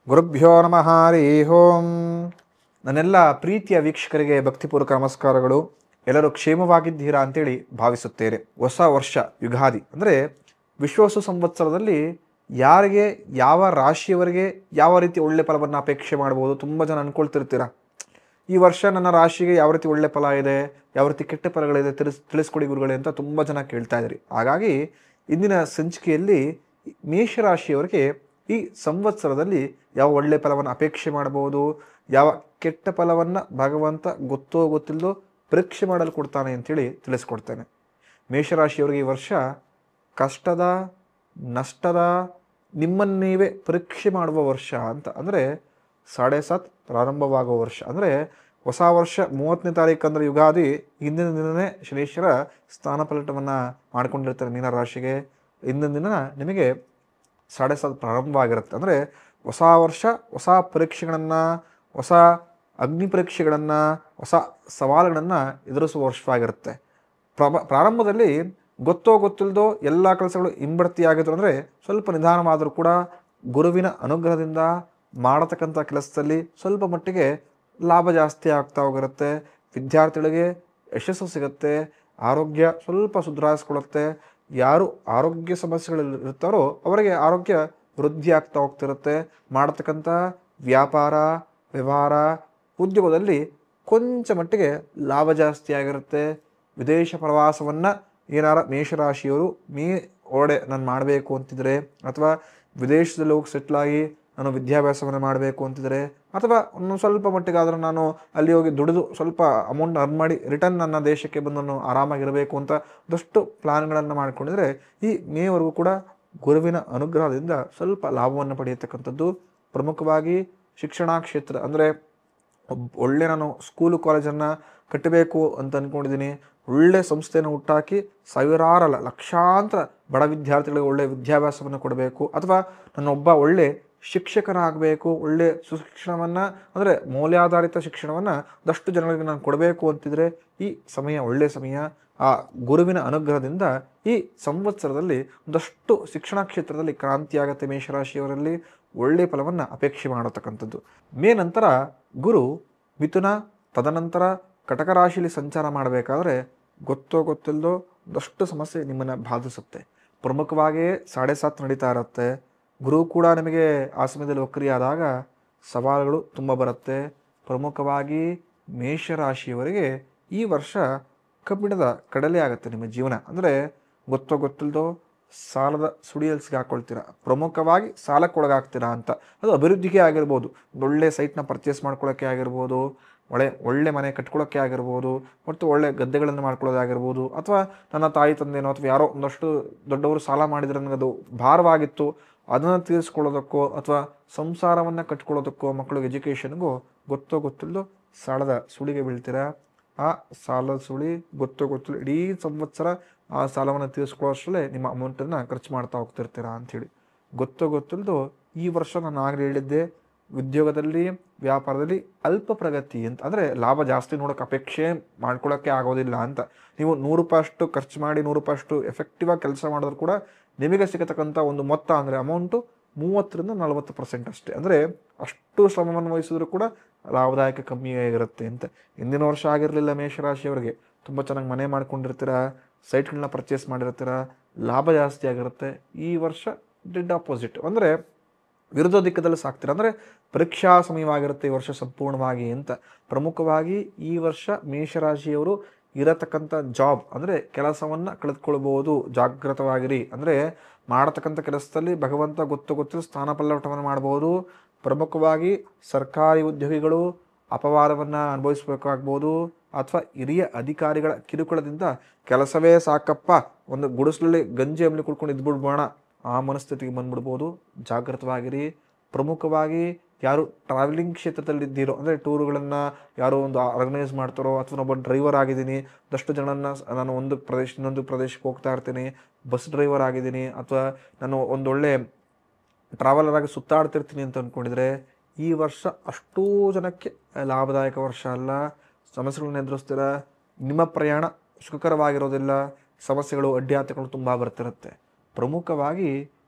ಗುರುಭ್ಯೋ ನಮಃ ಹರಿ ಓಂ. ನನ್ನೆಲ್ಲ ಪ್ರೀತಿಯ ವೀಕ್ಷಕರಿಗೆ ಭಕ್ತಿಪೂರ್ವಕ ನಮಸ್ಕಾರಗಳು. ಎಲ್ಲರೂ ಕ್ಷೇಮವಾಗಿದ್ದೀರಾ ಅಂತೇಳಿ ಭಾವಿಸುತ್ತೇನೆ. ಹೊಸ ವರ್ಷ ಯುಗಾದಿ ಅಂದರೆ ವಿಶ್ವಾಸ ಸಂವತ್ಸರದಲ್ಲಿ ಯಾರಿಗೆ ಯಾವ ರಾಶಿಯವರಿಗೆ ಯಾವ ರೀತಿ ಒಳ್ಳೆ ಫಲವನ್ನು ಅಪೇಕ್ಷೆ ಮಾಡ್ಬೋದು. ತುಂಬ ಜನ ಅಂದ್ಕೊಳ್ತಿರ್ತೀರ, ಈ ವರ್ಷ ನನ್ನ ರಾಶಿಗೆ ಯಾವ ರೀತಿ ಒಳ್ಳೆ ಫಲ ಇದೆ, ಯಾವ ರೀತಿ ಕೆಟ್ಟ ಫಲಗಳಿದೆ ತಿಳಿಸ್ಕೊಡಿ ಗುರುಗಳೇ ಅಂತ ತುಂಬ ಜನ ಕೇಳ್ತಾ ಇದ್ರಿ. ಹಾಗಾಗಿ ಇಂದಿನ ಸಂಚಿಕೆಯಲ್ಲಿ ಮೇಷರಾಶಿಯವರಿಗೆ ಈ ಸಂವತ್ಸರದಲ್ಲಿ ಯಾವ ಒಳ್ಳೆ ಫಲವನ್ನು ಅಪೇಕ್ಷೆ ಮಾಡಬಹುದು, ಯಾವ ಕೆಟ್ಟ ಫಲವನ್ನು ಭಗವಂತ ಗೊತ್ತೋ ಗೊತ್ತಿಲ್ಲದೋ ಪರೀಕ್ಷೆ ಮಾಡಲು ಕೊಡ್ತಾನೆ ಅಂತೇಳಿ ತಿಳಿಸ್ಕೊಡ್ತೇನೆ. ಮೇಷರಾಶಿಯವರಿಗೆ ಈ ವರ್ಷ ಕಷ್ಟದ, ನಷ್ಟದ, ನಿಮ್ಮನ್ನು ನೀವೇ ಪರೀಕ್ಷೆ ಮಾಡುವ ವರ್ಷ ಅಂತ. ಅಂದರೆ 7.7 ಪ್ರಾರಂಭವಾಗುವ ವರ್ಷ. ಅಂದರೆ ಹೊಸ ವರ್ಷ 30ನೇ ತಾರೀಕು ಅಂದರೆ ಯುಗಾದಿ, ಹಿಂದಿನ ದಿನವೇ ಶನೀಶ್ವರ ಸ್ಥಾನಪಲಟವನ್ನು ಮಾಡ್ಕೊಂಡಿರ್ತಾರೆ ಮೀನರಾಶಿಗೆ. ಹಿಂದಿನ ದಿನ ನಿಮಗೆ 7.7 ಪ್ರಾರಂಭವಾಗಿರುತ್ತೆ. ಅಂದರೆ ಹೊಸ ವರ್ಷ ಹೊಸ ಪರೀಕ್ಷೆಗಳನ್ನು, ಹೊಸ ಅಗ್ನಿ ಪರೀಕ್ಷೆಗಳನ್ನು, ಹೊಸ ಸವಾಲುಗಳನ್ನು ಎದುರಿಸುವ ವರ್ಷವಾಗಿರುತ್ತೆ. ಪ್ರಾರಂಭದಲ್ಲಿ ಗೊತ್ತೋ ಗೊತ್ತಿಲ್ಲದೋ ಎಲ್ಲ ಕೆಲಸಗಳು ಹಿಂಬಡ್ತಿಯಾಗಿದ್ರು ಅಂದರೆ ಸ್ವಲ್ಪ ನಿಧಾನವಾದರೂ ಕೂಡ ಗುರುವಿನ ಅನುಗ್ರಹದಿಂದ ಮಾಡತಕ್ಕಂಥ ಕೆಲಸದಲ್ಲಿ ಸ್ವಲ್ಪ ಮಟ್ಟಿಗೆ ಲಾಭ ಜಾಸ್ತಿ ಆಗ್ತಾ ಹೋಗಿರುತ್ತೆ. ವಿದ್ಯಾರ್ಥಿಗಳಿಗೆ ಯಶಸ್ಸು ಸಿಗುತ್ತೆ, ಆರೋಗ್ಯ ಸ್ವಲ್ಪ ಸುಧಾರಿಸ್ಕೊಳ್ಳುತ್ತೆ. ಯಾರು ಆರೋಗ್ಯ ಸಮಸ್ಯೆಗಳಲ್ಲಿ ಇರ್ತಾರೋ ಅವರಿಗೆ ಆರೋಗ್ಯ ವೃದ್ಧಿ ಆಗ್ತಾ ಹೋಗ್ತಿರುತ್ತೆ. ಮಾಡತಕ್ಕಂಥ ವ್ಯಾಪಾರ, ವ್ಯವಹಾರ, ಉದ್ಯೋಗದಲ್ಲಿ ಕೊಂಚ ಮಟ್ಟಿಗೆ ಲಾಭ ಜಾಸ್ತಿ ಆಗಿರುತ್ತೆ. ವಿದೇಶ ಪ್ರವಾಸವನ್ನು ಏನಾರ ಮೇಷರಾಶಿಯವರು ನಾನು ಮಾಡಬೇಕು ಅಂತಿದ್ರೆ, ಅಥವಾ ವಿದೇಶದಲ್ಲಿ ಹೋಗಿ ಸೆಟ್ಲಾಗಿ ನಾನು ವಿದ್ಯಾಭ್ಯಾಸವನ್ನು ಮಾಡಬೇಕು ಅಂತಿದ್ರೆ, ಅಥವಾ ಒಂದು ಸ್ವಲ್ಪ ಮಟ್ಟಿಗಾದರೂ ನಾನು ಅಲ್ಲಿ ಹೋಗಿ ದುಡಿದು ಸ್ವಲ್ಪ ಅಮೌಂಟ್ ಅರ್ನ್ ಮಾಡಿ ರಿಟರ್ನ್ ನನ್ನ ದೇಶಕ್ಕೆ ಬಂದು ನಾನು ಆರಾಮಾಗಿರಬೇಕು ಅಂತ ಒಂದಷ್ಟು ಪ್ಲಾನ್ಗಳನ್ನು ಮಾಡಿಕೊಂಡಿದ್ರೆ ಈ ಮೇವರೆಗೂ ಕೂಡ ಗುರುವಿನ ಅನುಗ್ರಹದಿಂದ ಸ್ವಲ್ಪ ಲಾಭವನ್ನು ಪಡೆಯತಕ್ಕಂಥದ್ದು. ಪ್ರಮುಖವಾಗಿ ಶಿಕ್ಷಣ ಕ್ಷೇತ್ರ ಅಂದರೆ ಒಳ್ಳೆ ನಾನು ಸ್ಕೂಲು ಕಾಲೇಜನ್ನು ಕಟ್ಟಬೇಕು ಅಂತ ಅಂದ್ಕೊಂಡಿದ್ದೀನಿ. ಒಳ್ಳೆ ಸಂಸ್ಥೆಯನ್ನು ಹುಟ್ಟಾಕಿ ಸಾವಿರಾರಲ್ಲ ಲಕ್ಷಾಂತರ ಬಡ ವಿದ್ಯಾರ್ಥಿಗಳಿಗೆ ಒಳ್ಳೆ ವಿದ್ಯಾಭ್ಯಾಸವನ್ನು ಕೊಡಬೇಕು, ಅಥವಾ ನನ್ನೊಬ್ಬ ಒಳ್ಳೆ ಶಿಕ್ಷಕನಾಗಬೇಕು, ಒಳ್ಳೆ ಸುಶಿಕ್ಷಣವನ್ನು ಅಂದರೆ ಮೌಲ್ಯಾಧಾರಿತ ಶಿಕ್ಷಣವನ್ನು ಒಂದಷ್ಟು ಜನರಿಗೆ ನಾನು ಕೊಡಬೇಕು ಅಂತಿದ್ರೆ ಈ ಸಮಯ ಒಳ್ಳೆಯ ಸಮಯ. ಆ ಗುರುವಿನ ಅನುಗ್ರಹದಿಂದ ಈ ಸಂವತ್ಸರದಲ್ಲಿ ಒಂದಷ್ಟು ಶಿಕ್ಷಣ ಕ್ಷೇತ್ರದಲ್ಲಿ ಕ್ರಾಂತಿಯಾಗತ್ತೆ. ಮೇಷರಾಶಿಯವರಲ್ಲಿ ಒಳ್ಳೆಯ ಫಲವನ್ನು ಅಪೇಕ್ಷೆ ಮಾಡತಕ್ಕಂಥದ್ದು. ಮೇ ನಂತರ ಗುರು ಮಿಥುನ, ತದನಂತರ ಕಟಕ ರಾಶಿಯಲ್ಲಿ ಸಂಚಾರ ಮಾಡಬೇಕಾದ್ರೆ ಗೊತ್ತೋ ಗೊತ್ತಿಲ್ಲದೋ ಒಂದಷ್ಟು ಸಮಸ್ಯೆ ನಿಮ್ಮನ್ನು ಬಾಧಿಸುತ್ತೆ. ಪ್ರಮುಖವಾಗಿ 7.7 ನಡೀತಾ ಇರುತ್ತೆ. ಗುರು ಕೂಡ ನಿಮಗೆ ಆ ಸಮಯದಲ್ಲಿ ವಕ್ರಿಯಾದಾಗ ಸವಾಲುಗಳು ತುಂಬ ಬರುತ್ತೆ. ಪ್ರಮುಖವಾಗಿ ಮೇಷರಾಶಿಯವರಿಗೆ ಈ ವರ್ಷ ಕಬ್ಬಿಣದ ಕಡಲೆ ಆಗುತ್ತೆ ನಿಮ್ಮ ಜೀವನ. ಅಂದರೆ ಗೊತ್ತೋ ಗೊತ್ತಿಲ್ಲದೋ ಸಾಲದ ಸುಳಿಯಲ್ಲಿ ಸಿಗಾಕೊಳ್ತೀರಾ. ಪ್ರಮುಖವಾಗಿ ಸಾಲಕ್ಕೊಳಗಾಗ್ತೀರಾ ಅಂತ. ಅದು ಅಭಿವೃದ್ಧಿಗೆ ಆಗಿರ್ಬೋದು, ಒಳ್ಳೆ ಸೈಟ್ನ ಪರ್ಚೇಸ್ ಮಾಡ್ಕೊಳ್ಳೋಕ್ಕೆ ಆಗಿರ್ಬೋದು, ಒಳ್ಳೆ ಮನೆ ಕಟ್ಕೊಳ್ಳೋಕ್ಕೆ ಆಗಿರ್ಬೋದು, ಮತ್ತು ಒಳ್ಳೆ ಗದ್ದೆಗಳನ್ನು ಮಾಡ್ಕೊಳ್ಳೋದಾಗಿರ್ಬೋದು, ಅಥವಾ ನನ್ನ ತಾಯಿ ತಂದೆನೋ ಅಥವಾ ಯಾರೋ ಒಂದಷ್ಟು ದೊಡ್ಡವರು ಸಾಲ ಮಾಡಿದ್ರೆ ನನಗದು ಭಾರವಾಗಿತ್ತು, ಅದನ್ನು ತೀರಿಸ್ಕೊಳ್ಳೋದಕ್ಕೋ ಅಥವಾ ಸಂಸಾರವನ್ನು ಕಟ್ಕೊಳ್ಳೋದಕ್ಕೋ, ಮಕ್ಕಳಿಗೆ ಎಜುಕೇಷನ್ಗೂ ಗೊತ್ತೋ ಗೊತ್ತಿಲ್ಲದೋ ಸಾಲದ ಸುಳಿಗೆ ಬೀಳ್ತೀರಾ. ಆ ಸಾಲದ ಸುಳಿ ಗೊತ್ತೋ ಗೊತ್ತಿಲ್ಲ ಇಡೀ ಸಂವತ್ಸರ ಆ ಸಾಲವನ್ನು ತೀರಿಸ್ಕೊಳ್ಳೋಷ್ಟರಲ್ಲೇ ನಿಮ್ಮ ಅಮೌಂಟನ್ನು ಖರ್ಚು ಮಾಡ್ತಾ ಹೋಗ್ತಿರ್ತೀರಾ ಅಂಥೇಳಿ. ಗೊತ್ತೋ ಗೊತ್ತಿಲ್ಲದೋ ಈ ವರ್ಷ ನಾನು ಆಗಲೇ ಹೇಳಿದ್ದೆ, ಉದ್ಯೋಗದಲ್ಲಿ ವ್ಯಾಪಾರದಲ್ಲಿ ಅಲ್ಪ ಪ್ರಗತಿ ಅಂತ. ಅಂದರೆ ಲಾಭ ಜಾಸ್ತಿ ನೋಡೋಕೆ ಅಪೇಕ್ಷೆ ಮಾಡ್ಕೊಳ್ಳೋಕ್ಕೆ ಆಗೋದಿಲ್ಲ ಅಂತ. ನೀವು 100 ರೂಪಾಯಿಯಷ್ಟು ಖರ್ಚು ಮಾಡಿ 100 ರೂಪಾಯಿಯಷ್ಟು ಎಫೆಕ್ಟಿವ್ ಆಗಿ ಕೆಲಸ ಮಾಡಿದ್ರು ಕೂಡ ನಿಮಗೆ ಸಿಗತಕ್ಕಂಥ ಒಂದು ಮೊತ್ತ ಅಂದರೆ ಅಮೌಂಟು 30ರಿಂದ 40% ಅಷ್ಟೇ. ಅಂದರೆ ಅಷ್ಟು ಶ್ರಮವನ್ನು ವಹಿಸಿದ್ರು ಕೂಡ ಲಾಭದಾಯಕ ಕಮ್ಮಿಯಾಗಿರುತ್ತೆ ಅಂತ. ಹಿಂದಿನ ವರ್ಷ ಆಗಿರಲಿಲ್ಲ ಮೇಷರಾಶಿಯವರಿಗೆ. ತುಂಬ ಚೆನ್ನಾಗಿ ಮನೆ ಮಾಡ್ಕೊಂಡಿರ್ತೀರ, ಸೈಟ್ಗಳನ್ನ ಪರ್ಚೇಸ್ ಮಾಡಿರ್ತೀರ, ಲಾಭ ಜಾಸ್ತಿ ಆಗಿರುತ್ತೆ. ಈ ವರ್ಷ ಡೆಡ್ ಆಪೋಸಿಟ್ ಅಂದರೆ ವಿರುದ್ಧ ದಿಕ್ಕದಲ್ಲಿ ಸಾಕ್ತೀರ. ಅಂದರೆ ಪರೀಕ್ಷಾ ಸಮಯವಾಗಿರುತ್ತೆ ಈ ವರ್ಷ ಸಂಪೂರ್ಣವಾಗಿ ಅಂತ. ಪ್ರಮುಖವಾಗಿ ಈ ವರ್ಷ ಮೇಷರಾಶಿಯವರು ಇರತಕ್ಕಂಥ ಜಾಬ್ ಅಂದರೆ ಕೆಲಸವನ್ನು ಕಳೆದುಕೊಳ್ಬೋದು, ಜಾಗೃತವಾಗಿರಿ. ಅಂದರೆ ಮಾಡತಕ್ಕಂಥ ಕೆಲಸದಲ್ಲಿ ಭಗವಂತ ಗೊತ್ತಿಲ್ಲ ಸ್ಥಾನಪಲ್ಲಟವನ್ನು ಮಾಡ್ಬೋದು. ಪ್ರಮುಖವಾಗಿ ಸರ್ಕಾರಿ ಉದ್ಯೋಗಿಗಳು ಅಪವಾದವನ್ನು ಅನುಭವಿಸಬೇಕಾಗ್ಬೋದು, ಅಥವಾ ಹಿರಿಯ ಅಧಿಕಾರಿಗಳ ಕಿರುಕುಳದಿಂದ ಕೆಲಸವೇ ಸಾಕಪ್ಪ, ಒಂದು ಗುಡಿಸಲಲ್ಲಿ ಗಂಜಿ ಅಂಬಲಿ ಕುಡ್ಕೊಂಡು ಇದ್ಬಿಡ್ಬೋಣ ಆ ಮನಸ್ಥಿತಿಗೆ ಬಂದ್ಬಿಡ್ಬೋದು. ಜಾಗೃತವಾಗಿರಿ. ಪ್ರಮುಖವಾಗಿ ಯಾರು ಟ್ರಾವೆಲಿಂಗ್ ಕ್ಷೇತ್ರದಲ್ಲಿದ್ದೀರೋ ಅಂದರೆ ಟೂರುಗಳನ್ನು ಯಾರೋ ಒಂದು ಆರ್ಗನೈಸ್ ಮಾಡ್ತಾರೋ, ಅಥವಾ ಒಬ್ಬ ಡ್ರೈವರ್ ಆಗಿದ್ದೀನಿ, ಒಂದಷ್ಟು ಜನನ ನಾನು ಒಂದು ಪ್ರದೇಶ ಇನ್ನೊಂದು ಪ್ರದೇಶಕ್ಕೆ ಹೋಗ್ತಾ ಇರ್ತೀನಿ, ಬಸ್ ಡ್ರೈವರ್ ಆಗಿದ್ದೀನಿ, ಅಥವಾ ನಾನು ಒಂದೊಳ್ಳೆ ಟ್ರಾವೆಲರ್ ಆಗಿ ಸುತ್ತಾಡ್ತಿರ್ತೀನಿ ಅಂತ ಅಂದ್ಕೊಂಡಿದ್ರೆ ಈ ವರ್ಷ ಅಷ್ಟೂ ಜನಕ್ಕೆ ಲಾಭದಾಯಕ ವರ್ಷ ಅಲ್ಲ. ಸಮಸ್ಯೆಗಳನ್ನ ಎದುರಿಸ್ತೀರ. ನಿಮ್ಮ ಪ್ರಯಾಣ ಸುಖಕರವಾಗಿರೋದಿಲ್ಲ. ಸಮಸ್ಯೆಗಳು, ಅಡ್ಡಿಯಾತಗಳು ತುಂಬ ಬರ್ತಿರುತ್ತೆ. ಪ್ರಮುಖವಾಗಿ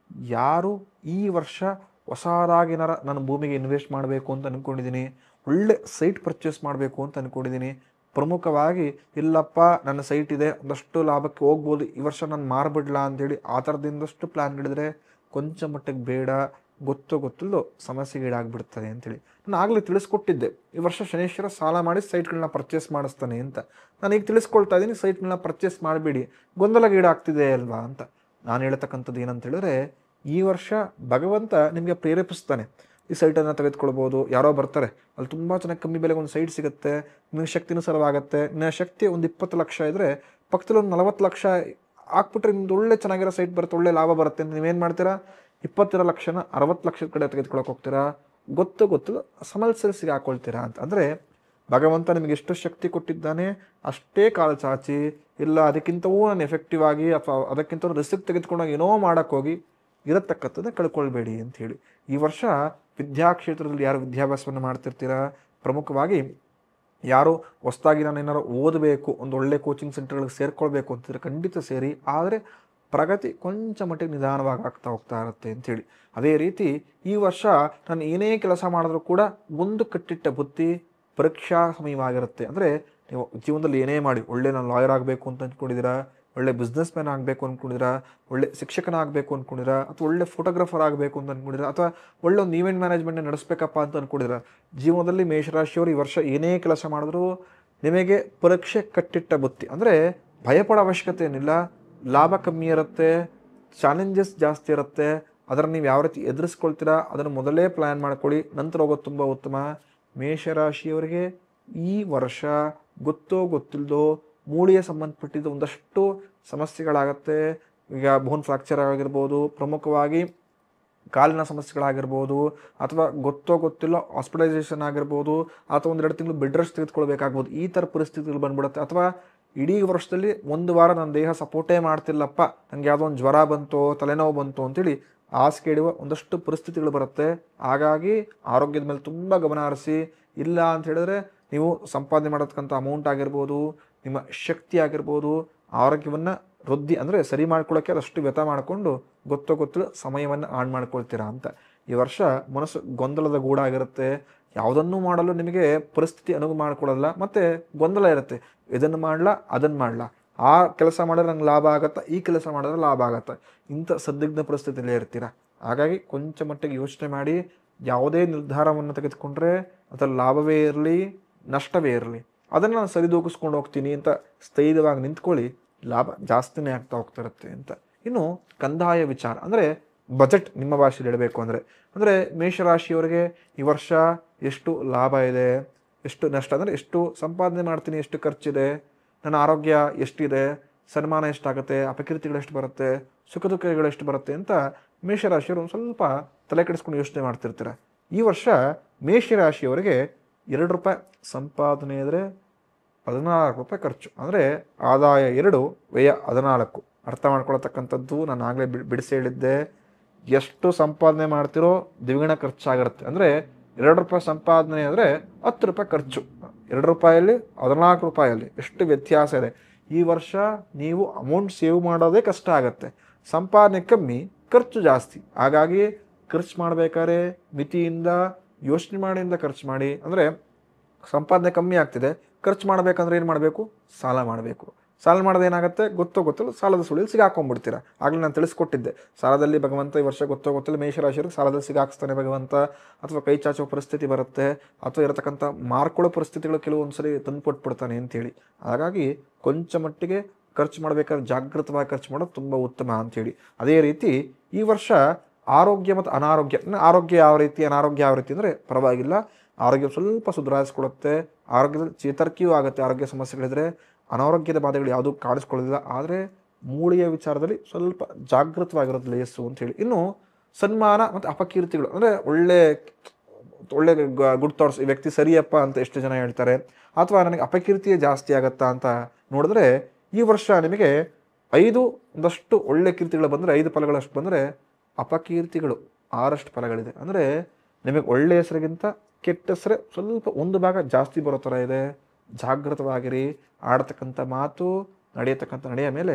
ಯಾರು ಈ ವರ್ಷ ಹೊಸದಾಗಿ ಏನಾರ ನಾನು ಭೂಮಿಗೆ ಇನ್ವೆಸ್ಟ್ ಮಾಡಬೇಕು ಅಂತ ಅಂದ್ಕೊಂಡಿದ್ದೀನಿ, ಒಳ್ಳೆ ಸೈಟ್ ಪರ್ಚೇಸ್ ಮಾಡಬೇಕು ಅಂತ ಅಂದ್ಕೊಂಡಿದ್ದೀನಿ. ಪ್ರಮುಖವಾಗಿ ಇಲ್ಲಪ್ಪ ನನ್ನ ಸೈಟ್ ಇದೆ, ಒಂದಷ್ಟು ಲಾಭಕ್ಕೆ ಹೋಗ್ಬೋದು, ಈ ವರ್ಷ ನಾನು ಮಾರ್ಬಿಡ್ಲಾ ಅಂತೇಳಿ ಆ ಥರದಿಂದಷ್ಟು ಪ್ಲ್ಯಾನ್ ಹಿಡಿದ್ರೆ ಕೊಂಚ ಮಟ್ಟಿಗೆ ಬೇಡ, ಗೊತ್ತಿಲ್ಲೋ ಸಮಸ್ಯೆಗೀಡಾಗ್ಬಿಡ್ತದೆ ಅಂತೇಳಿ ನಾನು ಆಗಲೇ ತಿಳಿಸ್ಕೊಟ್ಟಿದ್ದೆ. ಈ ವರ್ಷ ಶನೇಶ್ವರ ಸಾಲ ಮಾಡಿ ಸೈಟ್ಗಳನ್ನ ಪರ್ಚೇಸ್ ಮಾಡಿಸ್ತಾನೆ ಅಂತ. ನಾನು ಈಗ ತಿಳಿಸ್ಕೊಳ್ತಾ ಇದ್ದೀನಿ, ಸೈಟ್ಗಳನ್ನ ಪರ್ಚೇಸ್ ಮಾಡಬೇಡಿ, ಗೊಂದಲಗೀಡಾಗ್ತಿದೆ ಅಲ್ವಾ ಅಂತ. ನಾನು ಹೇಳ್ತಕ್ಕಂಥದ್ದು ಏನಂತ ಹೇಳಿದ್ರೆ, ಈ ವರ್ಷ ಭಗವಂತ ನಿಮಗೆ ಪ್ರೇರೇಪಿಸ್ತಾನೆ, ಈ ಸೈಟನ್ನು ತೆಗೆದುಕೊಳ್ಬೋದು. ಯಾರೋ ಬರ್ತಾರೆ, ಅಲ್ಲಿ ತುಂಬ ಚೆನ್ನಾಗಿ ಕಮ್ಮಿ ಬೆಲೆಗೆ ಒಂದು ಸೈಟ್ ಸಿಗುತ್ತೆ, ನಿಮಗೆ ಶಕ್ತಿನೂ ಸರವಾಗುತ್ತೆ. ನಿನ್ನ ಶಕ್ತಿ ಒಂದು 20 ಲಕ್ಷ ಇದ್ದರೆ ಪಕ್ಕದಲ್ಲಿ ಒಂದು 40 ಲಕ್ಷ ಹಾಕ್ಬಿಟ್ರೆ ನಿಮ್ದು ಒಳ್ಳೆ ಚೆನ್ನಾಗಿರೋ ಸೈಟ್ ಬರುತ್ತೆ, ಒಳ್ಳೆ ಲಾಭ ಬರುತ್ತೆ ಅಂತ ನೀವೇನು ಮಾಡ್ತೀರಾ, 20 ಲಕ್ಷನ 60 ಲಕ್ಷದ ಕಡೆ ತೆಗೆದುಕೊಳಕ್ಕೆ ಹೋಗ್ತೀರಾ. ಗೊತ್ತು ಸಮಸ್ಯೆಗೆ ಹಾಕೊಳ್ತೀರಾ ಅಂತ. ಅಂದರೆ ಭಗವಂತ ನಿಮಗೆ ಎಷ್ಟು ಶಕ್ತಿ ಕೊಟ್ಟಿದ್ದಾನೆ ಅಷ್ಟೇ ಕಾಲು ಚಾಚಿ, ಇಲ್ಲ ಅದಕ್ಕಿಂತವೂ ನಾನು ಎಫೆಕ್ಟಿವ್ ಆಗಿ ಅಥವಾ ಅದಕ್ಕಿಂತ ರಿಸ್ಕ್ ತೆಗೆದುಕೊಂಡಾಗ ಏನೋ ಮಾಡೋಕ್ಕೋಗಿ ಇರತಕ್ಕಂಥದ್ದು ಕಳ್ಕೊಳ್ಬೇಡಿ ಅಂತ ಹೇಳಿ. ಈ ವರ್ಷ ವಿದ್ಯಾಕ್ಷೇತ್ರದಲ್ಲಿ ಯಾರು ವಿದ್ಯಾಭ್ಯಾಸವನ್ನು ಮಾಡ್ತಿರ್ತೀರಾ, ಪ್ರಮುಖವಾಗಿ ಯಾರು ಹೊಸದಾಗಿ ನಾನು ಏನಾರು ಓದಬೇಕು, ಒಂದು ಒಳ್ಳೆ ಕೋಚಿಂಗ್ ಸೆಂಟರ್ಗಳಿಗೆ ಸೇರ್ಕೊಳ್ಬೇಕು ಅಂತಿದ್ರೆ ಖಂಡಿತ ಸೇರಿ, ಆದರೆ ಪ್ರಗತಿ ಕೊಂಚ ಮಟ್ಟಿಗೆ ನಿಧಾನವಾಗಿ ಆಗ್ತಾ ಹೋಗ್ತಾ ಇರುತ್ತೆ ಅಂಥೇಳಿ. ಅದೇ ರೀತಿ ಈ ವರ್ಷ ನಾನು ಏನೇ ಕೆಲಸ ಮಾಡಿದ್ರೂ ಕೂಡ ಒಂದು ಕಟ್ಟಿಟ್ಟ ಬುತ್ತಿ ಪರೀಕ್ಷಾ ಸಮಯವಾಗಿರುತ್ತೆ. ಅಂದರೆ ನೀವು ಜೀವನದಲ್ಲಿ ಏನೇ ಮಾಡಿ, ಒಳ್ಳೆ ನಾನು ಲಾಯರ್ ಆಗಬೇಕು ಅಂತ ಅಂದ್ಕೊಂಡಿದ್ದೀರಾ, ಒಳ್ಳೆ ಬಿಸ್ನೆಸ್ ಮ್ಯಾನ್ ಆಗಬೇಕು ಅಂದ್ಕೊಂಡಿದ್ದೀರಾ, ಒಳ್ಳೆ ಶಿಕ್ಷಕನಾಗಬೇಕು ಅಂದ್ಕೊಂಡಿದ್ದೀರಾ, ಅಥವಾ ಒಳ್ಳೆ ಫೋಟೋಗ್ರಾಫರ್ ಆಗಬೇಕು ಅಂತ ಅಂದ್ಕೊಂಡಿದ್ದೀರಾ, ಅಥವಾ ಒಳ್ಳೆ ಒಂದು ಈವೆಂಟ್ ಮ್ಯಾನೇಜ್ಮೆಂಟ್ನ ನಡೆಸಬೇಕಪ್ಪ ಅಂತ ಅಂದ್ಕೊಂಡಿದ್ದೀರಾ. ಜೀವನದಲ್ಲಿ ಮೇಷರಾಶಿಯವರು ಈ ವರ್ಷ ಏನೇ ಕೆಲಸ ಮಾಡಿದ್ರೂ ನಿಮಗೆ ಪರೀಕ್ಷೆ ಕಟ್ಟಿಟ್ಟ ಬುತ್ತಿ. ಅಂದರೆ ಭಯಪಡೋ ಅವಶ್ಯಕತೆ ಏನಿಲ್ಲ, ಲಾಭ ಕಮ್ಮಿ ಇರುತ್ತೆ, ಚಾಲೆಂಜಸ್ ಜಾಸ್ತಿ ಇರುತ್ತೆ, ಅದನ್ನು ನೀವು ಯಾವ ರೀತಿ ಎದುರಿಸ್ಕೊಳ್ತೀರಾ ಅದನ್ನು ಮೊದಲೇ ಪ್ಲ್ಯಾನ್ ಮಾಡ್ಕೊಳ್ಳಿ, ನಂತರ ಹೋಗೋದು ತುಂಬ ಉತ್ತಮ. ಮೇಷರಾಶಿಯವರಿಗೆ ಈ ವರ್ಷ ಗೊತ್ತಿಲ್ಲದೋ ಮೂಳೆಗೆ ಸಂಬಂಧಪಟ್ಟಿದ್ದು ಒಂದಷ್ಟು ಸಮಸ್ಯೆಗಳಾಗತ್ತೆ. ಈಗ ಬೋನ್ ಫ್ರಾಕ್ಚರ್ ಆಗಿರ್ಬೋದು, ಪ್ರಮುಖವಾಗಿ ಕಾಲಿನ ಸಮಸ್ಯೆಗಳಾಗಿರ್ಬೋದು, ಅಥವಾ ಗೊತ್ತಿಲ್ಲ ಹಾಸ್ಪಿಟಲೈಸೇಷನ್ ಆಗಿರ್ಬೋದು, ಅಥವಾ 1-2 ತಿಂಗಳು ಬೆಡ್ ರೆಸ್ಟ್ ತೆಗೆದುಕೊಳ್ಬೇಕಾಗ್ಬೋದು. ಈ ಥರ ಪರಿಸ್ಥಿತಿಗಳು ಬಂದ್ಬಿಡುತ್ತೆ. ಅಥವಾ ಇಡೀ ವರ್ಷದಲ್ಲಿ 1 ವಾರ ನನ್ನ ದೇಹ ಸಪೋರ್ಟೇ ಮಾಡ್ತಿಲ್ಲಪ್ಪ, ನನಗೆ ಯಾವುದೋ ಒಂದು ಜ್ವರ ಬಂತು, ತಲೆನೋವು ಬಂತು ಅಂತೇಳಿ ಹಾಸಿಗೆ ಹಿಡಿಯುವ ಒಂದಷ್ಟು ಪರಿಸ್ಥಿತಿಗಳು ಬರುತ್ತೆ. ಹಾಗಾಗಿ ಆರೋಗ್ಯದ ಮೇಲೆ ತುಂಬ ಗಮನ ಹರಿಸಿ. ಇಲ್ಲ ಅಂತ ಹೇಳಿದ್ರೆ ನೀವು ಸಂಪಾದನೆ ಮಾಡತಕ್ಕಂಥ ಅಮೌಂಟ್ ಆಗಿರ್ಬೋದು, ನಿಮ್ಮ ಶಕ್ತಿ ಆಗಿರ್ಬೋದು, ಆರೋಗ್ಯವನ್ನು ವೃದ್ಧಿ ಅಂದರೆ ಸರಿ ಮಾಡ್ಕೊಳ್ಳೋಕ್ಕೆ ಅದಷ್ಟು ವ್ಯಥ ಮಾಡಿಕೊಂಡು ಗೊತ್ತಿಲ್ಲ ಸಮಯವನ್ನು ಹಾಳು ಮಾಡ್ಕೊಳ್ತೀರಾ ಅಂತ. ಈ ವರ್ಷ ಮನಸ್ಸು ಗೊಂದಲದ ಗೂಡಾಗಿರುತ್ತೆ. ಯಾವುದನ್ನು ಮಾಡಲು ನಿಮಗೆ ಪರಿಸ್ಥಿತಿ ಅನುವು ಮಾಡ್ಕೊಳ್ಳಲ್ಲ, ಮತ್ತು ಗೊಂದಲ ಇರುತ್ತೆ. ಇದನ್ನು ಮಾಡಲ ಅದನ್ನು ಮಾಡಲ, ಆ ಕೆಲಸ ಮಾಡಿದ್ರೆ ನಂಗೆ ಲಾಭ ಆಗತ್ತಾ, ಈ ಕೆಲಸ ಮಾಡಿದ್ರೆ ಲಾಭ ಆಗತ್ತಾ, ಇಂಥ ಸಂದಿಗ್ಧ ಪರಿಸ್ಥಿತಿಯಲ್ಲೇ ಇರ್ತೀರ. ಹಾಗಾಗಿ ಕೊಂಚ ಮಟ್ಟಿಗೆ ಯೋಚನೆ ಮಾಡಿ ಯಾವುದೇ ನಿರ್ಧಾರವನ್ನು ತೆಗೆದುಕೊಂಡ್ರೆ ಅದರ ಲಾಭವೇ ಇರಲಿ ನಷ್ಟವೇ ಇರಲಿ ಅದನ್ನು ನಾನು ಸರಿದೂಗಿಸ್ಕೊಂಡು ಹೋಗ್ತೀನಿ ಅಂತ ಸ್ಥೈರ್ಯವಾಗಿ ನಿಂತ್ಕೊಳ್ಳಿ, ಲಾಭ ಜಾಸ್ತಿನೇ ಆಗ್ತಾ ಹೋಗ್ತಾ ಇರುತ್ತೆ ಅಂತ. ಇನ್ನು ಕಂದಾಯ ವಿಚಾರ ಅಂದರೆ ಬಜೆಟ್ ನಿಮ್ಮ ಭಾಷೆಯಲ್ಲಿ ಹೇಳಬೇಕು ಅಂದರೆ ಮೇಷರಾಶಿಯವರಿಗೆ ಈ ವರ್ಷ ಎಷ್ಟು ಲಾಭ ಇದೆ, ಎಷ್ಟು ನಷ್ಟ, ಅಂದರೆ ಎಷ್ಟು ಸಂಪಾದನೆ ಮಾಡ್ತೀನಿ, ಎಷ್ಟು ಖರ್ಚಿದೆ, ನನ್ನ ಆರೋಗ್ಯ ಎಷ್ಟಿದೆ, ಸನ್ಮಾನ ಎಷ್ಟಾಗುತ್ತೆ, ಅಪಕೀರ್ತಿಗಳು ಎಷ್ಟು ಬರುತ್ತೆ, ಸುಖ ದುಃಖಗಳು ಎಷ್ಟು ಬರುತ್ತೆ ಅಂತ ಮೇಷರಾಶಿಯವರು ಒಂದು ಸ್ವಲ್ಪ ತಲೆ ಕೆಡಿಸ್ಕೊಂಡು ಯೋಚನೆ ಮಾಡ್ತಿರ್ತಾರೆ. ಈ ವರ್ಷ ಮೇಷರಾಶಿಯವರಿಗೆ ₹2 ಸಂಪಾದನೆ ಇದ್ದರೆ ₹14 ಖರ್ಚು. ಅಂದರೆ ಆದಾಯ 2, ವ್ಯಯ 14. ಅರ್ಥ ಮಾಡ್ಕೊಳ್ತಕ್ಕಂಥದ್ದು ನಾನು ಆಗಲೇ ಬಿಡಿಸಿ ಹೇಳಿದ್ದೆ. ಎಷ್ಟು ಸಂಪಾದನೆ ಮಾಡ್ತಿರೋ ದ್ವಿಗುಣ ಖರ್ಚಾಗಿರುತ್ತೆ. ಅಂದರೆ ₹2 ಸಂಪಾದನೆ ಅಂದರೆ ₹10 ಖರ್ಚು. ₹2 ₹14 ಎಷ್ಟು ವ್ಯತ್ಯಾಸ ಇದೆ. ಈ ವರ್ಷ ನೀವು ಅಮೌಂಟ್ ಸೇವ್ ಮಾಡೋದೇ ಕಷ್ಟ ಆಗುತ್ತೆ. ಸಂಪಾದನೆ ಕಮ್ಮಿ, ಖರ್ಚು ಜಾಸ್ತಿ. ಹಾಗಾಗಿ ಖರ್ಚು ಮಾಡಬೇಕಾದ್ರೆ ಮಿತಿಯಿಂದ ಯೋಚನೆ ಮಾಡಿಂದ ಖರ್ಚು ಮಾಡಿ. ಅಂದರೆ ಸಂಪಾದನೆ ಕಮ್ಮಿ ಆಗ್ತಿದೆ, ಖರ್ಚು ಮಾಡಬೇಕಂದ್ರೆ ಏನು ಮಾಡಬೇಕು, ಸಾಲ ಮಾಡಬೇಕು. ಸಾಲ ಮಾಡೋದು ಏನಾಗುತ್ತೆ, ಗೊತ್ತಿಲ್ಲ ಸಾಲದ ಸುಳಿಯಲ್ಲಿ ಸಿಗಾಕೊಂಡ್ಬಿಡ್ತೀರ. ಆಗಲೇ ನಾನು ತಿಳಿಸ್ಕೊಟ್ಟಿದ್ದೆ, ಸಾಲದಲ್ಲಿ ಭಗವಂತ ಈ ವರ್ಷ ಗೊತ್ತಿಲ್ಲ ಮೇಷರಾಶಿಯರಿಗೆ ಸಾಲದಲ್ಲಿ ಸಿಗಾಕ್ಸ್ತಾನೆ ಭಗವಂತ, ಅಥವಾ ಕೈ ಚಾಚುವ ಪರಿಸ್ಥಿತಿ ಬರುತ್ತೆ, ಅಥವಾ ಇರತಕ್ಕಂಥ ಮಾರ್ಕೊಳ್ಳೋ ಪರಿಸ್ಥಿತಿಗಳು ಕೆಲವೊಂದ್ಸರಿ ತಂದುಕೊಟ್ಬಿಡ್ತಾನೆ ಅಂತೇಳಿ. ಹಾಗಾಗಿ ಕೊಂಚ ಮಟ್ಟಿಗೆ ಖರ್ಚು ಮಾಡಬೇಕಾದ್ರೆ ಜಾಗೃತವಾಗಿ ಖರ್ಚು ಮಾಡೋದು ತುಂಬ ಉತ್ತಮ ಅಂಥೇಳಿ. ಅದೇ ರೀತಿ ಈ ವರ್ಷ ಆರೋಗ್ಯ ಮತ್ತು ಅನಾರೋಗ್ಯ, ಆರೋಗ್ಯ ಯಾವ ರೀತಿ ಅನಾರೋಗ್ಯ ಯಾವ ರೀತಿ ಅಂದರೆ ಪರವಾಗಿಲ್ಲ, ಆರೋಗ್ಯ ಸ್ವಲ್ಪ ಸುಧಾರಿಸ್ಕೊಡುತ್ತೆ, ಆರೋಗ್ಯದಲ್ಲಿ ಚೇತರಿಕೆಯೂ ಆಗುತ್ತೆ. ಆರೋಗ್ಯ ಸಮಸ್ಯೆಗಳಿದ್ರೆ ಅನಾರೋಗ್ಯದ ಬಾಧೆಗಳು ಯಾವುದೂ ಕಾಣಿಸ್ಕೊಳ್ಳೋದಿಲ್ಲ. ಆದರೆ ಮೂಳೆಯ ವಿಚಾರದಲ್ಲಿ ಸ್ವಲ್ಪ ಜಾಗೃತವಾಗಿರೋದು ಲೇಸು ಅಂಥೇಳಿ. ಇನ್ನು ಸನ್ಮಾನ ಮತ್ತು ಅಪಕೀರ್ತಿಗಳು ಅಂದರೆ ಒಳ್ಳೆ ಗುಡ್ ಥಾಟ್ಸ್, ಈ ವ್ಯಕ್ತಿ ಸರಿಯಪ್ಪ ಅಂತ ಎಷ್ಟು ಜನ ಹೇಳ್ತಾರೆ, ಅಥವಾ ನನಗೆ ಅಪಕೀರ್ತಿಯೇ ಜಾಸ್ತಿ ಆಗತ್ತಾ ಅಂತ ನೋಡಿದ್ರೆ ಈ ವರ್ಷ ನಿಮಗೆ 5 ಒಂದಷ್ಟು ಒಳ್ಳೆ ಕೀರ್ತಿಗಳು ಬಂದರೆ 5 ಫಲಗಳಷ್ಟು ಬಂದರೆ ಅಪಕೀರ್ತಿಗಳು 6 ಫಲಗಳಿದೆ. ಅಂದರೆ ನಿಮಗೆ ಒಳ್ಳೆ ಹೆಸರಿಗಿಂತ ಕೆಟ್ಟ ಹೆಸರೇ ಸ್ವಲ್ಪ 1 ಭಾಗ ಜಾಸ್ತಿ ಬರೋ ಥರ ಇದೆ. ಜಾಗೃತವಾಗಿರಿ. ಆಡ್ತಕ್ಕಂಥ ಮಾತು, ನಡೆಯತಕ್ಕಂಥ ನಡೆಯ ಮೇಲೆ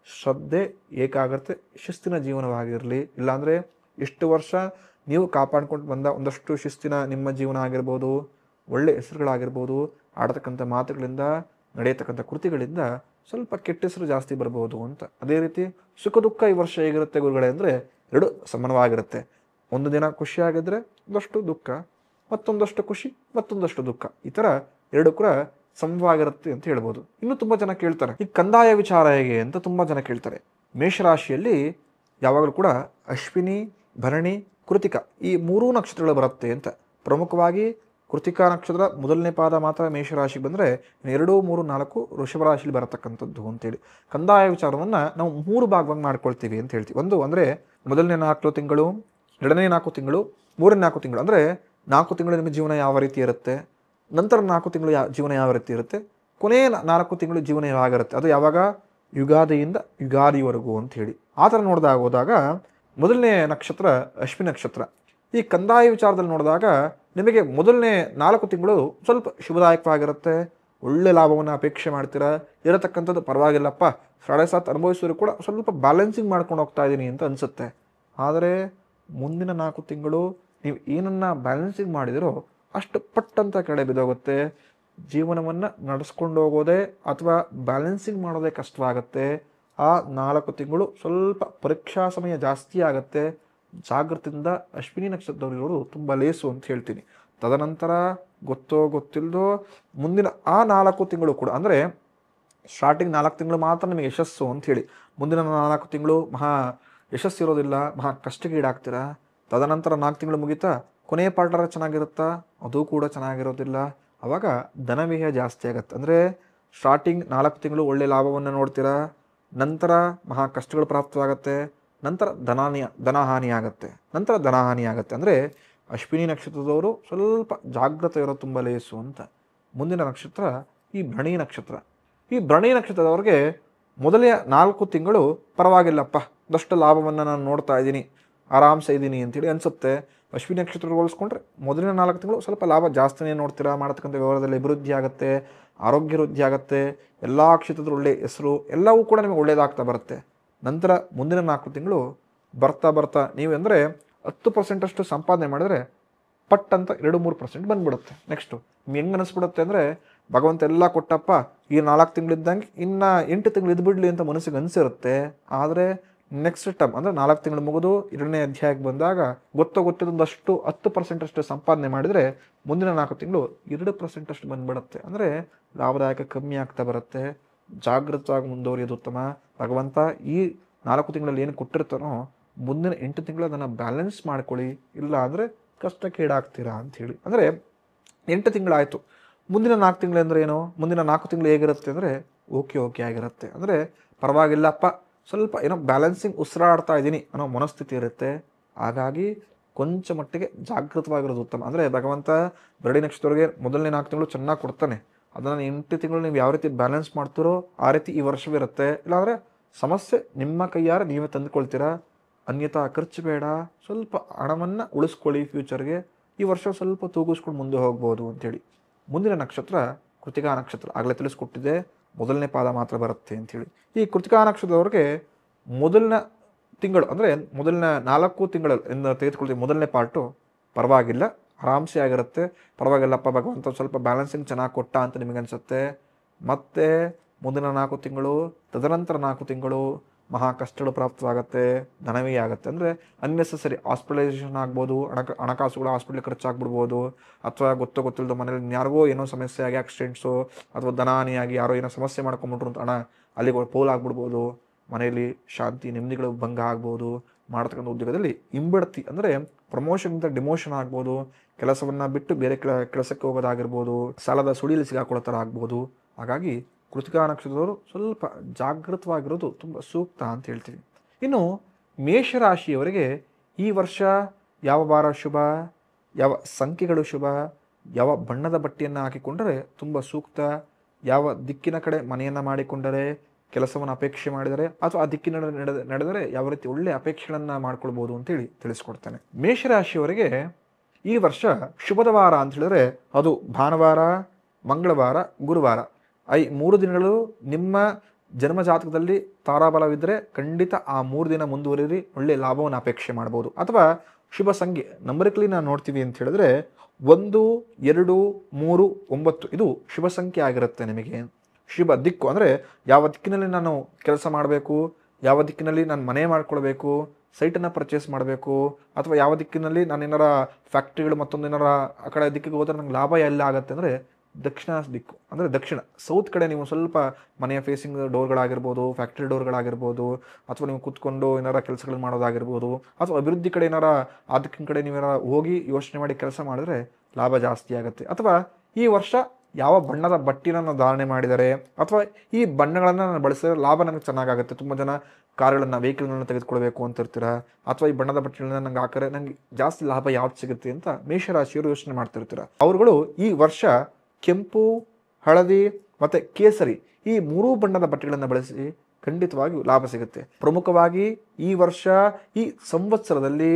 ಶ್ರದ್ಧೆ, ಏಕಾಗ್ರತೆ, ಶಿಸ್ತಿನ ಜೀವನವಾಗಿರಲಿ. ಇಲ್ಲಾಂದರೆ ಇಷ್ಟು ವರ್ಷ ನೀವು ಕಾಪಾಡ್ಕೊಂಡು ಬಂದ ಒಂದಷ್ಟು ಶಿಸ್ತಿನ ನಿಮ್ಮ ಜೀವನ ಆಗಿರ್ಬೋದು, ಒಳ್ಳೆ ಹೆಸರುಗಳಾಗಿರ್ಬೋದು, ಆಡತಕ್ಕಂಥ ಮಾತುಗಳಿಂದ, ನಡೆಯತಕ್ಕಂಥ ಕೃತಿಗಳಿಂದ ಸ್ವಲ್ಪ ಕೆಟ್ಟ ಹೆಸರು ಜಾಸ್ತಿ ಬರ್ಬೋದು ಅಂತ. ಅದೇ ರೀತಿ ಸುಖ ದುಃಖ ಈ ವರ್ಷ ಹೇಗಿರುತ್ತೆ ಗುರುಗಳೇ ಅಂದರೆ, ಎರಡು ಸಮಾನವಾಗಿರುತ್ತೆ. ಒಂದು ದಿನ ಖುಷಿಯಾಗಿದ್ದರೆ ಒಂದಷ್ಟು ದುಃಖ, ಮತ್ತೊಂದಷ್ಟು ಖುಷಿ, ಮತ್ತೊಂದಷ್ಟು ದುಃಖ, ಈ ಥರ ಎರಡು ಕೂಡ ಸಮವಾಗಿರುತ್ತೆ ಅಂತ ಹೇಳ್ಬೋದು. ಇನ್ನು ತುಂಬ ಜನ ಕೇಳ್ತಾರೆ, ಈ ಕಂದಾಯ ವಿಚಾರ ಹೇಗೆ ಅಂತ ತುಂಬ ಜನ ಕೇಳ್ತಾರೆ. ಮೇಷರಾಶಿಯಲ್ಲಿ ಯಾವಾಗಲೂ ಕೂಡ ಅಶ್ವಿನಿ, ಭರಣಿ, ಕೃತಿಕ ಈ ಮೂರೂ ನಕ್ಷತ್ರಗಳು ಬರುತ್ತೆ ಅಂತ. ಪ್ರಮುಖವಾಗಿ ಕೃತಿಕಾ ನಕ್ಷತ್ರ ಮೊದಲನೇ ಪಾದ ಮಾತ್ರ ಮೇಷರಾಶಿಗೆ ಬಂದರೆ 2, 3, 4 ವೃಷಭ ರಾಶಿಲಿ ಬರತಕ್ಕಂಥದ್ದು ಅಂತೇಳಿ. ಕಂದಾಯ ವಿಚಾರವನ್ನು ನಾವು 3 ಭಾಗವಾಗಿ ಮಾಡ್ಕೊಳ್ತೀವಿ ಅಂತ ಹೇಳ್ತೀವಿ. ಒಂದು ಅಂದರೆ ಮೊದಲನೇ 4 ತಿಂಗಳು, ಎರಡನೇ 4 ತಿಂಗಳು, ಮೂರನೇ 4 ತಿಂಗಳು. ಅಂದರೆ 4 ತಿಂಗಳು ನಿಮ್ಮ ಜೀವನ ಯಾವ ರೀತಿ ಇರುತ್ತೆ, ನಂತರ 4 ತಿಂಗಳು ಜೀವನ ಯಾವ ರೀತಿ ಇರುತ್ತೆ, ಕೊನೆಯ 4 ತಿಂಗಳು ಜೀವನ ಯಾವಾಗಿರುತ್ತೆ, ಅದು ಯಾವಾಗ ಯುಗಾದಿಯಿಂದ ಯುಗಾದಿವರೆಗೂ ಅಂತ ಹೇಳಿ. ಆ ಥರ ಹೋದಾಗ ಮೊದಲನೇ ನಕ್ಷತ್ರ ಅಶ್ವಿನಿ ನಕ್ಷತ್ರ. ಈ ಕಂದಾಯ ವಿಚಾರದಲ್ಲಿ ನೋಡಿದಾಗ ನಿಮಗೆ ಮೊದಲನೇ 4 ತಿಂಗಳು ಸ್ವಲ್ಪ ಶುಭದಾಯಕವಾಗಿರುತ್ತೆ, ಒಳ್ಳೆ ಲಾಭವನ್ನು ಅಪೇಕ್ಷೆ ಮಾಡ್ತೀರಾ, ಇರತಕ್ಕಂಥದ್ದು ಪರವಾಗಿಲ್ಲಪ್ಪ 7.5 ಅನುಭವಿಸಿದ್ರು ಕೂಡ ಸ್ವಲ್ಪ ಬ್ಯಾಲೆನ್ಸಿಂಗ್ ಮಾಡ್ಕೊಂಡು ಹೋಗ್ತಾ ಇದ್ದೀನಿ ಅಂತ ಅನಿಸುತ್ತೆ. ಆದರೆ ಮುಂದಿನ 4 ತಿಂಗಳು ನೀವು ಏನನ್ನ ಬ್ಯಾಲೆನ್ಸಿಂಗ್ ಮಾಡಿದಿರೋ ಅಷ್ಟು ಪಟ್ಟಂತ ಕೆಳಗೆ ಬಿದ್ದೋಗುತ್ತೆ. ಜೀವನವನ್ನು ನಡೆಸ್ಕೊಂಡು ಹೋಗೋದೇ ಅಥವಾ ಬ್ಯಾಲೆನ್ಸಿಂಗ್ ಮಾಡೋದೇ ಕಷ್ಟವಾಗುತ್ತೆ. ಆ 4 ತಿಂಗಳು ಸ್ವಲ್ಪ ಪರೀಕ್ಷಾ ಸಮಯ ಜಾಸ್ತಿ ಆಗುತ್ತೆ. ಜಾಗೃತಿಯಿಂದ ಅಶ್ವಿನಿ ನಕ್ಷತ್ರದವರಿರೋರು ತುಂಬ ಲೇಸು ಅಂತ ಹೇಳ್ತೀನಿ. ತದನಂತರ ಗೊತ್ತೋ ಗೊತ್ತಿಲ್ಲದೋ ಮುಂದಿನ ಆ 4 ತಿಂಗಳು ಕೂಡ, ಅಂದರೆ ಸ್ಟಾರ್ಟಿಂಗ್ 4 ತಿಂಗಳು ಮಾತ್ರ ನಿಮಗೆ ಯಶಸ್ಸು ಅಂಥೇಳಿ, ಮುಂದಿನ 4 ತಿಂಗಳು ಮಹಾ ಯಶಸ್ಸಿರೋದಿಲ್ಲ, ಮಹಾ ಕಷ್ಟಗೀಡಾಗ್ತೀರಾ. ತದನಂತರ 4 ತಿಂಗಳು ಮುಗಿತಾ ಕೊನೆಯ ಪಾರ್ಟರ ಚೆನ್ನಾಗಿರುತ್ತಾ, ಅದು ಕೂಡ ಚೆನ್ನಾಗಿರೋದಿಲ್ಲ. ಆವಾಗ ಧನವ್ಯಯ ಜಾಸ್ತಿ ಆಗುತ್ತೆ. ಅಂದರೆ ಸ್ಟಾರ್ಟಿಂಗ್ 4 ತಿಂಗಳು ಒಳ್ಳೆ ಲಾಭವನ್ನು ನೋಡ್ತೀರಾ, ನಂತರ ಮಹಾ ಕಷ್ಟಗಳು ಪ್ರಾಪ್ತವಾಗುತ್ತೆ, ನಂತರ ಧನಹಾನಿ ಆಗುತ್ತೆ. ಅಂದರೆ ಅಶ್ವಿನಿ ನಕ್ಷತ್ರದವರು ಸ್ವಲ್ಪ ಜಾಗೃತ ಇರೋ ತುಂಬ ಲೇಸು ಅಂತ. ಮುಂದಿನ ನಕ್ಷತ್ರ ಈ ಭರಣಿ ನಕ್ಷತ್ರ. ಈ ಭರಣಿ ನಕ್ಷತ್ರದವ್ರಿಗೆ ಮೊದಲೇ 4 ತಿಂಗಳು ಪರವಾಗಿಲ್ಲಪ್ಪ, ಒಂದಷ್ಟು ಲಾಭವನ್ನು ನಾನು ನೋಡ್ತಾ ಇದ್ದೀನಿ, ಆರಾಮ್ಸೆ ಇದ್ದೀನಿ ಅಂತೇಳಿ ಅನಿಸುತ್ತೆ. ಅಶ್ವಿನಿ ನಕ್ಷತ್ರ ಹೋಲಿಸ್ಕೊಂಡ್ರೆ ಮೊದಲಿನ 4 ತಿಂಗಳು ಸ್ವಲ್ಪ ಲಾಭ ಜಾಸ್ತಿನೇ ನೋಡ್ತೀರಾ, ಮಾಡತಕ್ಕಂಥ ವ್ಯವಹಾರದಲ್ಲಿ ಅಭಿವೃದ್ಧಿ ಆಗುತ್ತೆ, ಆರೋಗ್ಯ ವೃದ್ಧಿ ಆಗುತ್ತೆ, ಎಲ್ಲ ಕ್ಷೇತ್ರದಲ್ಲಿ ಒಳ್ಳೆಯ ಹೆಸರು ಎಲ್ಲವೂ ಕೂಡ ನಿಮಗೆ ಒಳ್ಳೆಯದಾಗ್ತಾ ಬರುತ್ತೆ. ನಂತರ ಮುಂದಿನ 4 ತಿಂಗಳು ಬರ್ತಾ ನೀವು ಅಂದರೆ 10% ಅಷ್ಟು ಸಂಪಾದನೆ ಮಾಡಿದ್ರೆ ಪಟ್ ಅಂತ 2-3% ಬಂದ್ಬಿಡುತ್ತೆ. ನೆಕ್ಸ್ಟು ನಿಮ್ಗೆ ಹೆಂಗೆ ಅನಿಸ್ಬಿಡುತ್ತೆ ಅಂದರೆ, ಭಗವಂತ ಎಲ್ಲ ಕೊಟ್ಟಪ್ಪ, ಈ 4 ತಿಂಗಳಿದ್ದಂಗೆ ಇನ್ನು 8 ತಿಂಗಳು ಇದ್ಬಿಡ್ಲಿ ಅಂತ ಮನಸ್ಸಿಗೆ ಅನಿಸಿರುತ್ತೆ. ಆದರೆ ನೆಕ್ಸ್ಟ್ ಟರ್ಮ್ ಅಂದರೆ 4 ತಿಂಗಳು ಮುಗಿದು 2ನೇ ಅಧ್ಯಾಯಕ್ಕೆ ಬಂದಾಗ ಗೊತ್ತಿದ್ದೊಂದಷ್ಟು 10% ಅಷ್ಟು ಸಂಪಾದನೆ ಮಾಡಿದರೆ ಮುಂದಿನ 4 ತಿಂಗಳು 2% ಅಷ್ಟು ಬಂದ್ಬಿಡುತ್ತೆ. ಅಂದರೆ ಲಾಭದಾಯಕ ಕಮ್ಮಿ ಆಗ್ತಾ ಬರುತ್ತೆ. ಜಾಗೃತವಾಗಿ ಮುಂದುವರಿಯೋದು ಉತ್ತಮ. ಭಗವಂತ ಈ 4 ತಿಂಗಳಲ್ಲಿ ಏನು ಕೊಟ್ಟಿರ್ತಾನೋ ಮುಂದಿನ 8 ತಿಂಗಳು ಅದನ್ನು ಬ್ಯಾಲೆನ್ಸ್ ಮಾಡ್ಕೊಳ್ಳಿ, ಇಲ್ಲ ಅಂದರೆ ಕಷ್ಟಕ್ಕೀಡಾಗ್ತೀರಾ ಅಂಥೇಳಿ. ಅಂದರೆ 8 ತಿಂಗಳಾಯಿತು, ಮುಂದಿನ 4 ತಿಂಗಳು ಅಂದರೆ ಏನು, ಮುಂದಿನ 4 ತಿಂಗಳು ಹೇಗಿರುತ್ತೆ ಅಂದರೆ ಓಕೆ ಆಗಿರುತ್ತೆ. ಅಂದರೆ ಪರವಾಗಿಲ್ಲಪ್ಪ, ಸ್ವಲ್ಪ ಏನೋ ಬ್ಯಾಲೆನ್ಸಿಂಗ್ ಉಸಿರಾಡ್ತಾ ಇದ್ದೀನಿ ಅನ್ನೋ ಮನಸ್ಥಿತಿ ಇರುತ್ತೆ. ಹಾಗಾಗಿ ಕೊಂಚ ಮಟ್ಟಿಗೆ ಜಾಗೃತವಾಗಿರೋದು ಉತ್ತಮ. ಅಂದರೆ ಭಗವಂತ ಭರಣಿ ನಕ್ಷತ್ರದವರಿಗೆ ಮೊದಲನೇ 4 ತಿಂಗಳು ಚೆನ್ನಾಗಿ ಕೊಡ್ತಾನೆ, ಅದನ್ನು 8 ತಿಂಗಳು ನೀವು ಯಾವ ರೀತಿ ಬ್ಯಾಲೆನ್ಸ್ ಮಾಡ್ತೀರೋ ಆ ರೀತಿ ಈ ವರ್ಷವಿರುತ್ತೆ. ಇಲ್ಲಾಂದರೆ ಸಮಸ್ಯೆ ನಿಮ್ಮ ಕೈಯಾರೆ ನೀವೇ ತಂದುಕೊಳ್ತೀರಾ. ಅನ್ಯಥಾ ಖರ್ಚು ಬೇಡ, ಸ್ವಲ್ಪ ಹಣವನ್ನು ಉಳಿಸ್ಕೊಳ್ಳಿ ಫ್ಯೂಚರ್ಗೆ. ಈ ವರ್ಷ ಸ್ವಲ್ಪ ತೂಗಿಸ್ಕೊಂಡು ಮುಂದೆ ಹೋಗ್ಬೋದು ಅಂಥೇಳಿ. ಮುಂದಿನ ನಕ್ಷತ್ರ ಕೃತಿಕಾ ನಕ್ಷತ್ರ. ಆಗಲೇ ತಿಳಿಸ್ಕೊಟ್ಟಿದ್ದೆ, ಮೊದಲನೇ ಪಾದ ಮಾತ್ರ ಬರುತ್ತೆ ಅಂಥೇಳಿ. ಈ ಕೃತಿಕಾ ನಕ್ಷತ್ರದವ್ರಿಗೆ ಮೊದಲನೇ ತಿಂಗಳು ಅಂದರೆ ಮೊದಲನೇ 4 ತಿಂಗಳಿಂದ ತೆಗೆದುಕೊಳ್ತೀವಿ ಮೊದಲನೇ ಪಾರ್ಟು ಪರವಾಗಿಲ್ಲ, ಆರಾಮ್ಸೆ ಆಗಿರುತ್ತೆ. ಪರವಾಗಿಲ್ಲಪ್ಪ, ಭಗವಂತ ಸ್ವಲ್ಪ ಬ್ಯಾಲೆನ್ಸಿಂಗ್ ಚೆನ್ನಾಗಿ ಕೊಟ್ಟ ಅಂತ ನಿಮಗೆ ಅನಿಸುತ್ತೆ. ಮತ್ತು ಮುಂದಿನ 4 ತಿಂಗಳು, ತದನಂತರ 4 ತಿಂಗಳು ಮಹಾ ಕಷ್ಟಗಳು ಪ್ರಾಪ್ತವಾಗುತ್ತೆ, ಧನವೇ ಆಗುತ್ತೆ. ಅಂದರೆ ಅನ್ನೆಸೆಸರಿ ಹಾಸ್ಪಿಟಲೈಸೇಷನ್ ಆಗ್ಬೋದು, ಹಣಕಾಸುಗಳು ಹಾಸ್ಪಿಟ್ಲಿಗೆ ಖರ್ಚಾಗ್ಬಿಡ್ಬೋದು, ಅಥವಾ ಗೊತ್ತಿಲ್ಲದ ಮನೇಲಿ ಯಾರಿಗೋ ಏನೋ ಸಮಸ್ಯೆ ಆಗಿ ಆಕ್ಸಿಡೆಂಟ್ಸು ಅಥವಾ ಧನಹಾನಿಯಾಗಿ ಯಾರೋ ಏನೋ ಸಮಸ್ಯೆ ಮಾಡ್ಕೊಂಬಿಟ್ರು ಅಂತ ಹಣ ಅಲ್ಲಿಗೆ ಪೋಲಾಗ್ಬಿಡ್ಬೋದು. ಮನೆಯಲ್ಲಿ ಶಾಂತಿ ನೆಮ್ಮದಿಗಳು ಭಂಗ ಆಗ್ಬೋದು. ಮಾಡ್ತಕ್ಕಂಥ ಉದ್ಯೋಗದಲ್ಲಿ ಹಿಂಬಡ್ತಿ ಅಂದರೆ ಪ್ರಮೋಷನ್ಗಿಂತ ಡಿಮೋಷನ್ ಆಗ್ಬೋದು, ಕೆಲಸವನ್ನು ಬಿಟ್ಟು ಬೇರೆ ಕೆಲಸಕ್ಕೆ ಹೋಗೋದಾಗಿರ್ಬೋದು, ಸಾಲದ ಸುಳಿಲಿ ಸಿಗಾಕೊಳ್ಳೋ ಥರ ಆಗ್ಬೋದು. ಹಾಗಾಗಿ ಕೃತಿಕಾ ನಕ್ಷತ್ರದವರು ಸ್ವಲ್ಪ ಜಾಗೃತವಾಗಿರೋದು ತುಂಬ ಸೂಕ್ತ ಅಂತ ಹೇಳ್ತೀವಿ. ಇನ್ನು ಮೇಷರಾಶಿಯವರಿಗೆ ಈ ವರ್ಷ ಯಾವ ವಾರ ಶುಭ, ಯಾವ ಸಂಖ್ಯೆಗಳು ಶುಭ, ಯಾವ ಬಣ್ಣದ ಬಟ್ಟೆಯನ್ನು ಹಾಕಿಕೊಂಡರೆ ತುಂಬ ಸೂಕ್ತ, ಯಾವ ದಿಕ್ಕಿನ ಕಡೆ ಮನೆಯನ್ನು ಮಾಡಿಕೊಂಡರೆ, ಕೆಲಸವನ್ನು ಅಪೇಕ್ಷೆ ಮಾಡಿದರೆ ಅಥವಾ ಆ ದಿಕ್ಕಿನ ನಡೆದರೆ ಯಾವ ರೀತಿ ಒಳ್ಳೆ ಅಪೇಕ್ಷೆಗಳನ್ನು ಮಾಡ್ಕೊಳ್ಬೋದು ಅಂತೇಳಿ ತಿಳಿಸ್ಕೊಡ್ತೇನೆ. ಮೇಷರಾಶಿಯವರಿಗೆ ಈ ವರ್ಷ ಶುಭದ ವಾರ ಅಂತ ಹೇಳಿದ್ರೆ ಅದು ಭಾನುವಾರ, ಮಂಗಳವಾರ, ಗುರುವಾರ. 3 ದಿನಗಳು ನಿಮ್ಮ ಜನ್ಮ ಜಾತಕದಲ್ಲಿ ತಾರಾಬಲವಿದ್ದರೆ ಖಂಡಿತ ಆ 3 ದಿನ ಮುಂದುವರಿರಿ, ಒಳ್ಳೆ ಲಾಭವನ್ನು ಅಪೇಕ್ಷೆ ಮಾಡ್ಬೋದು. ಅಥವಾ ಶುಭ ಸಂಖ್ಯೆ ನಂಬರಿಕಲಿ ನಾವು ನೋಡ್ತೀವಿ ಅಂತ ಹೇಳಿದ್ರೆ 1, 2, 3, 9 ಇದು ಶುಭ ಸಂಖ್ಯೆ ಆಗಿರುತ್ತೆ ನಿಮಗೆ. ಶುಭ ದಿಕ್ಕು ಅಂದರೆ ಯಾವ ದಿಕ್ಕಿನಲ್ಲಿ ನಾನು ಕೆಲಸ ಮಾಡಬೇಕು, ಯಾವ ದಿಕ್ಕಿನಲ್ಲಿ ನಾನು ಮನೆ ಮಾಡ್ಕೊಳ್ಬೇಕು, ಸೈಟನ್ನು ಪರ್ಚೇಸ್ ಮಾಡಬೇಕು, ಅಥವಾ ಯಾವ ದಿಕ್ಕಿನಲ್ಲಿ ನಾನು ಏನಾರ ಫ್ಯಾಕ್ಟ್ರಿಗಳು ಮತ್ತೊಂದು ಏನಾರ ಆ ಕಡೆ ದಿಕ್ಕಿಗೆ ಹೋದ್ರೆ ನಂಗೆ ಲಾಭ ಎಲ್ಲ ಆಗುತ್ತೆ ಅಂದರೆ ದಕ್ಷಿಣ ದಿಕ್ಕು, ಅಂದರೆ ದಕ್ಷಿಣ ಸೌತ್ ಕಡೆ ನೀವು ಸ್ವಲ್ಪ ಮನೆಯ ಫೇಸಿಂಗ್ ಡೋರ್ಗಳಾಗಿರ್ಬೋದು, ಫ್ಯಾಕ್ಟ್ರಿ ಡೋರ್ಗಳಾಗಿರ್ಬೋದು, ಅಥವಾ ನೀವು ಕೂತ್ಕೊಂಡು ಏನಾರ ಕೆಲಸಗಳನ್ನು ಮಾಡೋದಾಗಿರ್ಬೋದು, ಅಥವಾ ಅಭಿವೃದ್ಧಿ ಕಡೆ ಏನಾರ ಆ ದಿಕ್ಕಿನ ಕಡೆ ನೀವೇನಾರ ಹೋಗಿ ಯೋಚನೆ ಮಾಡಿ ಕೆಲಸ ಮಾಡಿದ್ರೆ ಲಾಭ ಜಾಸ್ತಿ ಆಗುತ್ತೆ. ಅಥವಾ ಈ ವರ್ಷ ಯಾವ ಬಣ್ಣದ ಬಟ್ಟೆನ ನಾನು ಧಾರಣೆ ಮಾಡಿದರೆ ಅಥವಾ ಈ ಬಣ್ಣಗಳನ್ನು ನಾನು ಬಳಸಿದ್ರೆ ಲಾಭ ನನಗೆ ಚೆನ್ನಾಗಾಗುತ್ತೆ. ತುಂಬ ಜನ ಕಾರುಗಳನ್ನು ವೆಹಿಕಲ್ಗಳನ್ನು ತೆಗೆದುಕೊಳ್ಬೇಕು ಅಂತ ಇರ್ತೀರ, ಅಥವಾ ಈ ಬಣ್ಣದ ಬಟ್ಟೆಗಳನ್ನ ನಂಗೆ ಹಾಕಿದ್ರೆ ನಂಗೆ ಜಾಸ್ತಿ ಲಾಭ ಯಾವ್ದು ಸಿಗುತ್ತೆ ಅಂತ ಮೇಷರಾಶಿಯವರು ಯೋಚನೆ ಮಾಡ್ತಿರ್ತೀರ. ಅವರುಗಳು ಈ ವರ್ಷ ಕೆಂಪು, ಹಳದಿ ಮತ್ತು ಕೇಸರಿ ಈ 3 ಬಣ್ಣದ ಬಟ್ಟೆಗಳನ್ನು ಬಳಸಿ ಖಂಡಿತವಾಗಿಯೂ ಲಾಭ ಸಿಗುತ್ತೆ. ಪ್ರಮುಖವಾಗಿ ಈ ವರ್ಷ ಈ ಸಂವತ್ಸರದಲ್ಲಿ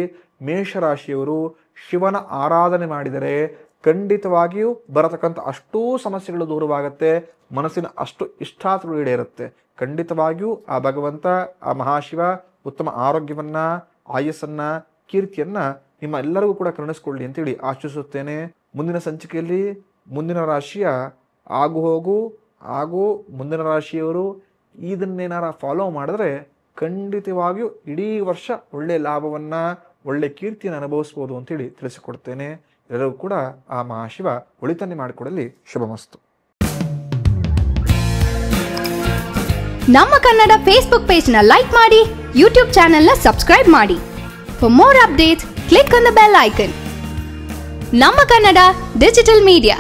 ಮೇಷರಾಶಿಯವರು ಶಿವನ ಆರಾಧನೆ ಮಾಡಿದರೆ ಖಂಡಿತವಾಗಿಯೂ ಬರತಕ್ಕಂಥ ಅಷ್ಟೂ ಸಮಸ್ಯೆಗಳು ದೂರವಾಗುತ್ತೆ, ಮನಸ್ಸಿನ ಅಷ್ಟು ಇಷ್ಟಾರ್ಥಗಳು ಈಡೇರುತ್ತೆ. ಖಂಡಿತವಾಗಿಯೂ ಆ ಭಗವಂತ, ಆ ಮಹಾಶಿವ ಉತ್ತಮ ಆರೋಗ್ಯವನ್ನ, ಆಯಸ್ಸನ್ನ, ಕೀರ್ತಿಯನ್ನ ನಿಮ್ಮ ಎಲ್ಲರಿಗೂ ಕೂಡ ಕರುಣಿಸ್ಕೊಳ್ಳಿ ಅಂತೇಳಿ ಆಶಿಸುತ್ತೇನೆ. ಮುಂದಿನ ಸಂಚಿಕೆಯಲ್ಲಿ ಮುಂದಿನ ರಾಶಿಯ ಆಗು ಹೋಗು ಹಾಗೂ ಮುಂದಿನ ರಾಶಿಯವರು ಇದನ್ನೇನಾರ ಫಾಲೋ ಮಾಡಿದ್ರೆ ಖಂಡಿತವಾಗಿಯೂ ಇಡೀ ವರ್ಷ ಒಳ್ಳೆಯ ಲಾಭವನ್ನು, ಒಳ್ಳೆ ಕೀರ್ತಿಯನ್ನು ಅನುಭವಿಸ್ಬೋದು ಅಂತೇಳಿ ತಿಳಿಸಿಕೊಡ್ತೇನೆ. ಎಲ್ಲರೂ ಕೂಡ ಆ ಮಹಾಶಿವ ಒಳಿತನ್ನೇ ಮಾಡಿಕೊಡಲಿ. ಶುಭಮಸ್ತು. ನಮ್ಮ ಕನ್ನಡ ಫೇಸ್ಬುಕ್ ಪೇಜ್ ನ ಲೈಕ್ ಮಾಡಿ, ಯೂಟ್ಯೂಬ್ ಚಾನೆಲ್ ನ ಸಬ್ಸ್ಕ್ರೈಬ್ ಮಾಡಿ. For more updates click on the bell icon. ನಮ್ಮ ಕನ್ನಡ ಡಿಜಿಟಲ್ ಮೀಡಿಯಾ.